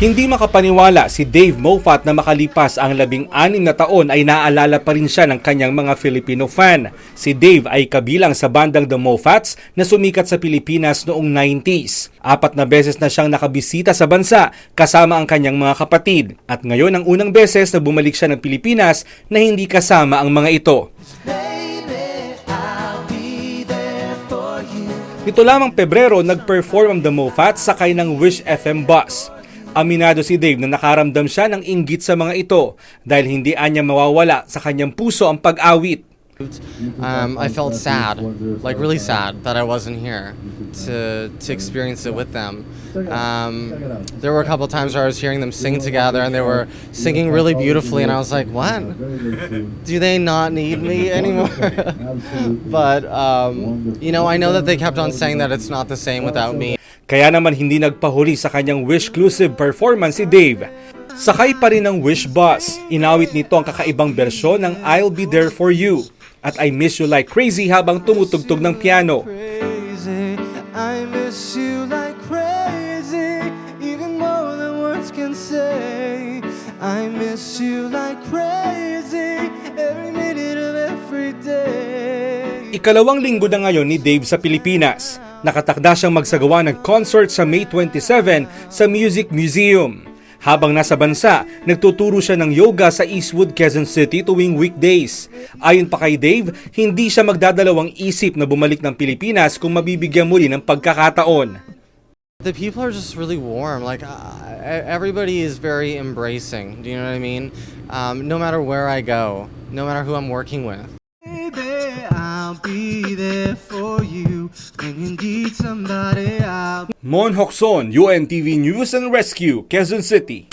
Hindi makapaniwala si Dave Moffat na makalipas ang 16 na taon ay naaalala pa rin siya ng kanyang mga Filipino fan. Si Dave ay kabilang sa bandang The Moffats na sumikat sa Pilipinas noong 90s. 4 na beses na siyang nakabisita sa bansa kasama ang kanyang mga kapatid. At ngayon ang unang beses na bumalik siya ng Pilipinas na hindi kasama ang mga ito. Ito lamang Pebrero, nag-perform ang The Moffats sakay ng Wish FM bus. Aminado si Dave na nakaramdam siya ng inggit sa mga ito dahil hindi anya mawawala sa kanyang puso ang pag-awit. I felt sad, like really sad that I wasn't here to experience it with them. There were a couple times where I was hearing them sing together and they were singing really beautifully and I was like, what? Do they not need me anymore? But, you know, I know that they kept on saying that it's not the same without me. Kaya naman hindi nagpahuli sa kanyang Wish-clusive performance si Dave. Sakay pa rin ng Wish Bus. Inawit nito ang kakaibang bersyon ng I'll Be There For You at I Miss You Like Crazy habang tumutugtog ng piano. I miss you like crazy, even more than words can say. I miss you like crazy, every minute of every day. Ikalawang linggo na ngayon ni Dave sa Pilipinas. Nakatakda siyang magsagawa ng concert sa May 27 sa Music Museum. Habang nasa bansa, nagtuturo siya ng yoga sa Eastwood, Quezon City tuwing weekdays. Ayon pa kay Dave, hindi siya magdadalawang isip na bumalik ng Pilipinas kung mabibigyan muli ng pagkakataon. The people are just really warm. Like everybody is very embracing. Do you know what I mean? No matter where I go, no matter who I'm working with. Baby, I'll be there for you when you need somebody. Mon Hokson, UNTV News and Rescue, Quezon City.